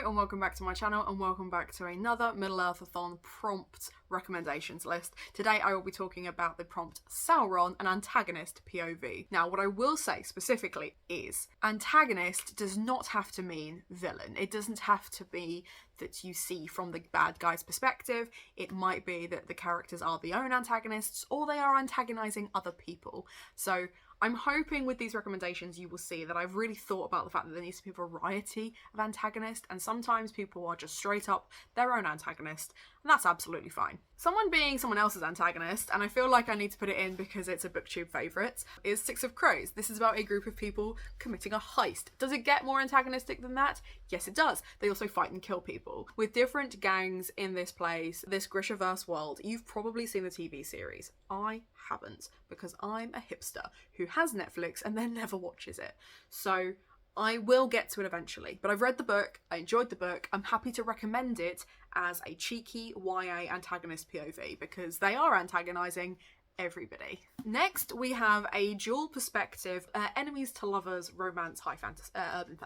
and welcome back to my channel, and welcome back to another Middle-earth Athon prompt recommendations list. Today I will be talking about the prompt Sauron, an antagonist POV. Now what I will say specifically is antagonist does not have to mean villain. It doesn't have to be that you see from the bad guy's perspective. It might be that the characters are the own antagonists, or they are antagonizing other people. So I'm hoping with these recommendations you will see that I've really thought about the fact that there needs to be a variety of antagonists, and sometimes people are just straight up their own antagonist, and that's absolutely fine. Someone being someone else's antagonist, and I feel like I need to put it in because it's a booktube favourite, is Six of Crows. This is about a group of people committing a heist. Does it get more antagonistic than that? Yes, it does. They also fight and kill people. With different gangs in this place, this Grishaverse world, you've probably seen the TV series. I haven't, because I'm a hipster who has Netflix and then never watches it. So I will get to it eventually, but I've read the book, I enjoyed the book, I'm happy to recommend it as a cheeky YA antagonist POV because they are antagonising everybody. Next we have a dual perspective, enemies to lovers, romance, high fantasy, urban.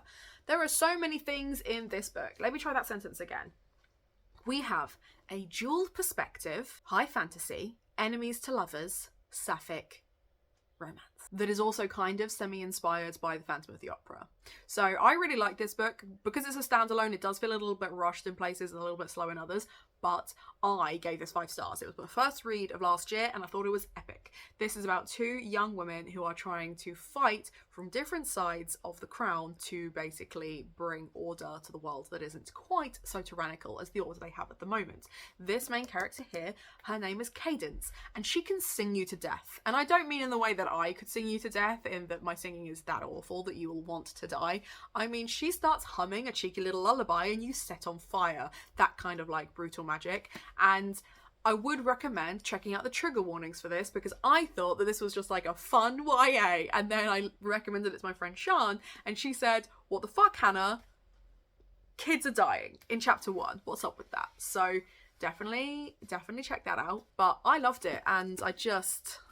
There are so many things in this book. Let me try that sentence again. We have a dual perspective, high fantasy, enemies to lovers, sapphic, romance. That is also kind of semi-inspired by the Phantom of the Opera. So I really like this book. Because it's a standalone, it does feel a little bit rushed in places and a little bit slow in others, but I gave this 5 stars. It was my first read of last year and I thought it was epic. This is about 2 young women who are trying to fight from different sides of the crown to basically bring order to the world that isn't quite so tyrannical as the order they have at the moment. This main character here, her name is Cadence, and she can sing you to death. And I don't mean in the way that I could sing you to death, in that my singing is that awful that you will want to die. I mean, she starts humming a cheeky little lullaby and you set on fire. That kind of like brutal magic. And I would recommend checking out the trigger warnings for this because I thought that this was just like a fun YA, and then I recommended it to my friend Sean and she said, "What the fuck, Hannah? Kids are dying in chapter 1. What's up with that?" So definitely check that out. But I loved it, and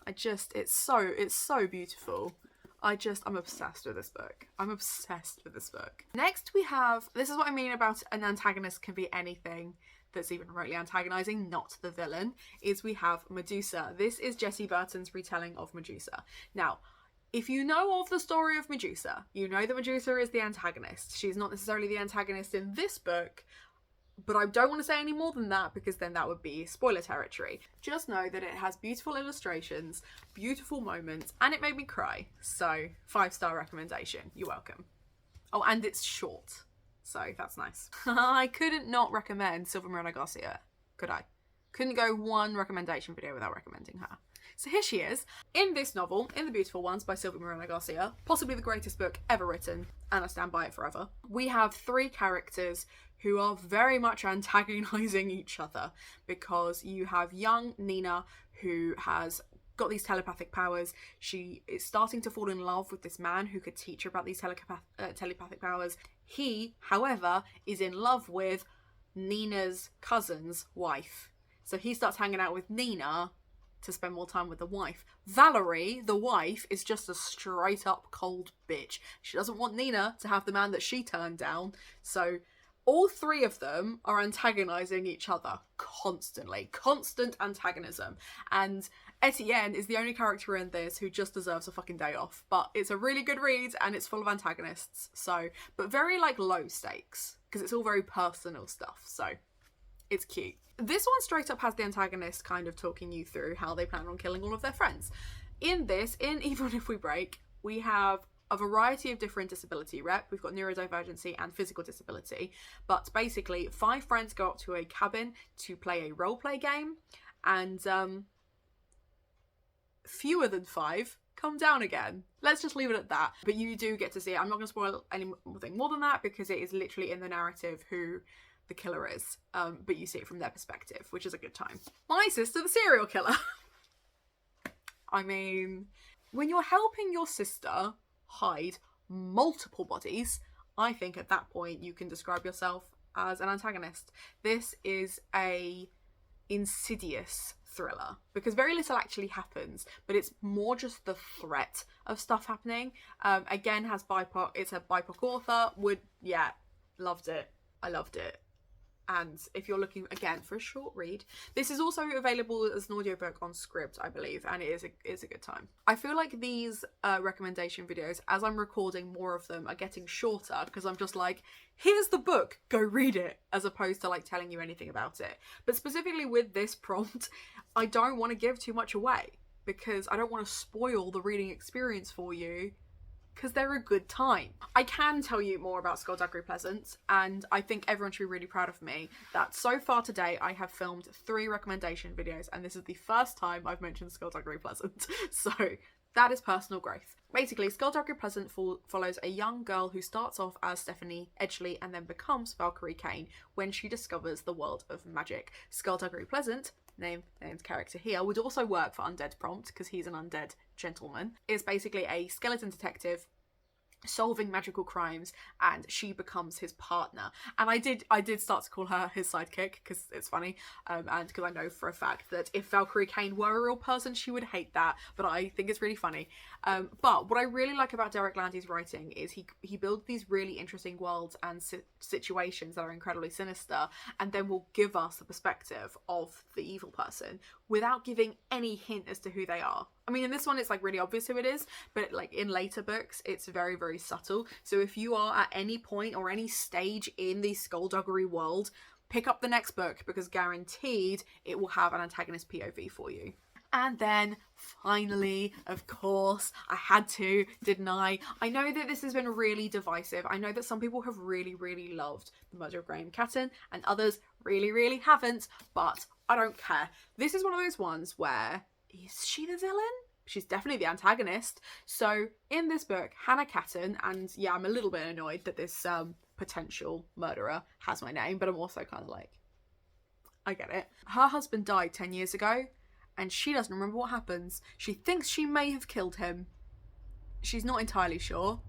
it's so beautiful. I'm obsessed with this book. I'm obsessed with this book. Next we have, this is what I mean about an antagonist can be anything that's even remotely antagonizing, not the villain, is we have Medusa. This is Jessie Burton's retelling of Medusa. Now, if you know of the story of Medusa, you know that Medusa is the antagonist. She's not necessarily the antagonist in this book, but I don't want to say any more than that because then that would be spoiler territory. Just know that it has beautiful illustrations, beautiful moments, and it made me cry. So 5-star recommendation. You're welcome. Oh, and it's short. So that's nice. I couldn't not recommend Silvia Moreno Garcia, could I? Couldn't go one recommendation video without recommending her. So here she is, in this novel, In the Beautiful Ones by Silvia Moreno Garcia, possibly the greatest book ever written, and I stand by it forever. We have 3 characters who are very much antagonizing each other because you have young Nina who has got these telepathic powers. She is starting to fall in love with this man who could teach her about these telepathic powers. He, however, is in love with Nina's cousin's wife. So he starts hanging out with Nina to spend more time with the wife. Valerie, the wife, is just a straight up cold bitch. She doesn't want Nina to have the man that she turned down. So all 3 of them are antagonizing each other constantly. Constant antagonism. And Etienne is the only character in this who just deserves a fucking day off. But it's a really good read and it's full of antagonists. So, but very like low stakes because it's all very personal stuff. So it's cute. This one straight up has the antagonist kind of talking you through how they plan on killing all of their friends. In this, in Even If We Break, we have a variety of different disability rep. We've got neurodivergency and physical disability, but basically 5 friends go up to a cabin to play a roleplay game, and fewer than 5 come down again. Let's just leave it at that. But you do get to see it. I'm not going to spoil anything more than that because it is literally in the narrative who the killer is, but you see it from their perspective, which is a good time. My sister, the serial killer. I mean, when you're helping your sister hide multiple bodies, I think at that point you can describe yourself as an antagonist. This is a insidious thriller because very little actually happens, but it's more just the threat of stuff happening. Again, has BIPOC, it's a BIPOC author, loved it. I loved it. And if you're looking, again, for a short read, this is also available as an audiobook on Scribd, I believe, and it is a good time. I feel like these recommendation videos, as I'm recording more of them, are getting shorter because I'm just like, here's the book, go read it, as opposed to like telling you anything about it. But specifically with this prompt, I don't want to give too much away because I don't want to spoil the reading experience for you, because they're a good time. I can tell you more about Skullduggery Pleasant, and I think everyone should be really proud of me that so far today I have filmed 3 recommendation videos, and this is the first time I've mentioned Skullduggery Pleasant. So that is personal growth. Basically, Skullduggery Pleasant follows a young girl who starts off as Stephanie Edgley and then becomes Valkyrie Kane when she discovers the world of magic. Skullduggery Pleasant, named character here, would also work for Undead Prompt because he's an undead gentleman, is basically a skeleton detective solving magical crimes, and she becomes his partner. And I did start to call her his sidekick because it's funny, and because I know for a fact that if Valkyrie Kane were a real person, she would hate that, but I think it's really funny. But what I really like about Derek Landy's writing is he builds these really interesting worlds and situations that are incredibly sinister, and then will give us the perspective of the evil person without giving any hint as to who they are. I mean, in this one, it's like really obvious who it is, but like in later books, it's very, very subtle. So if you are at any point or any stage in the skullduggery world, pick up the next book because guaranteed it will have an antagonist POV for you. And then finally, of course, I had to, didn't I? I know that this has been really divisive. I know that some people have really, really loved The Murder of Graham Catton and others really, really haven't, but I don't care. This is one of those ones where, is she the villain? She's definitely the antagonist. So in this book, Hannah Catton, and yeah, I'm a little bit annoyed that this potential murderer has my name, but I'm also kind of like, I get it. Her husband died 10 years ago, and she doesn't remember what happens. She thinks she may have killed him. She's not entirely sure.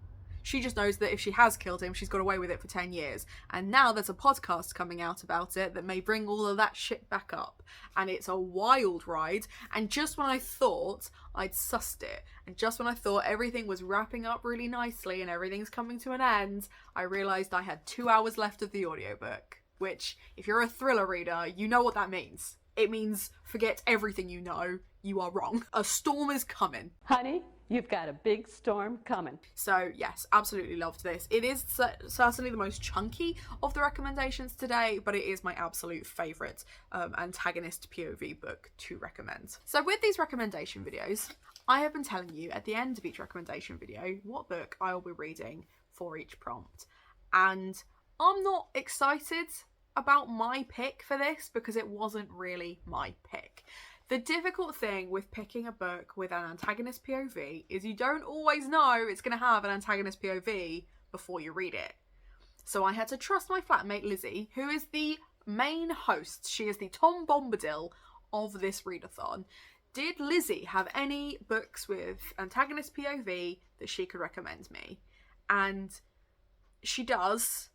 She just knows that if she has killed him, she's got away with it for 10 years. And now there's a podcast coming out about it that may bring all of that shit back up. And it's a wild ride. And just when I thought I'd sussed it, and just when I thought everything was wrapping up really nicely and everything's coming to an end, I realised I had 2 hours left of the audiobook. Which, if you're a thriller reader, you know what that means. It means forget everything you know, you are wrong. A storm is coming. Honey, you've got a big storm coming. So yes, absolutely loved this. It is certainly the most chunky of the recommendations today, but it is my absolute favourite antagonist POV book to recommend. So with these recommendation videos, I have been telling you at the end of each recommendation video what book I will be reading for each prompt. And I'm not excited about my pick for this because it wasn't really my pick. The difficult thing with picking a book with an antagonist POV is you don't always know it's going to have an antagonist POV before you read it. So I had to trust my flatmate Lizzie, who is the main host. She is the Tom Bombadil of this readathon. Did Lizzie have any books with antagonist POV that she could recommend me? And she does,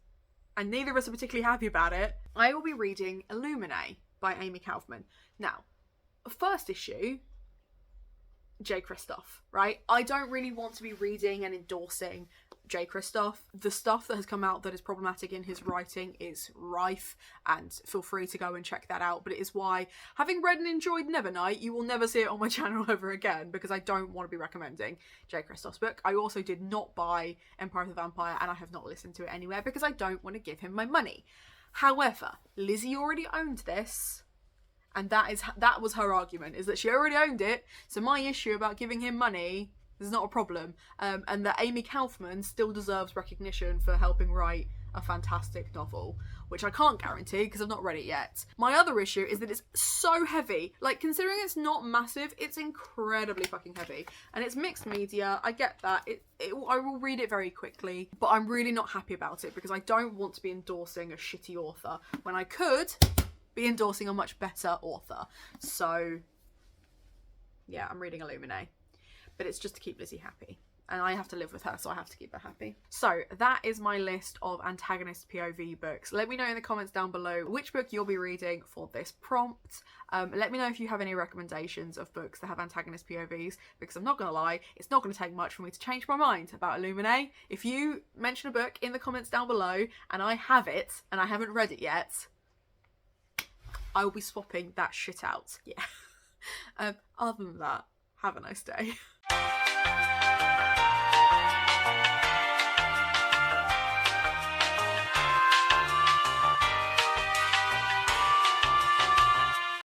and neither of us are particularly happy about it. I will be reading Illuminae by Amy Kaufman. Now, first issue, J. Kristoff, right? I don't really want to be reading and endorsing J. Kristoff. The stuff that has come out that is problematic in his writing is rife, and feel free to go and check that out. But it is why, having read and enjoyed Nevernight, you will never see it on my channel ever again, because I don't want to be recommending J. Kristoff's book. I also did not buy Empire of the Vampire, and I have not listened to it anywhere because I don't want to give him my money. However, Lizzie already owned this, and that was her argument, is that she already owned it, so my issue about giving him money is not a problem, and that Amy Kaufman still deserves recognition for helping write a fantastic novel, which I can't guarantee because I've not read it yet. My other issue is that it's so heavy. Like, considering it's not massive, it's incredibly fucking heavy, and it's mixed media. I get that. I will read it very quickly, but I'm really not happy about it because I don't want to be endorsing a shitty author when I could be endorsing a much better author. So yeah, I'm reading Illuminae, but it's just to keep Lizzie happy. and I have to live with her, so I have to keep her happy. So that is my list of antagonist POV books. Let me know in the comments down below which book you'll be reading for this prompt. Let me know if you have any recommendations of books that have antagonist POVs, because I'm not gonna lie, it's not gonna take much for me to change my mind about Illuminae. If you mention a book in the comments down below and I have it and I haven't read it yet, I will be swapping that shit out. Yeah. Other than that, have a nice day.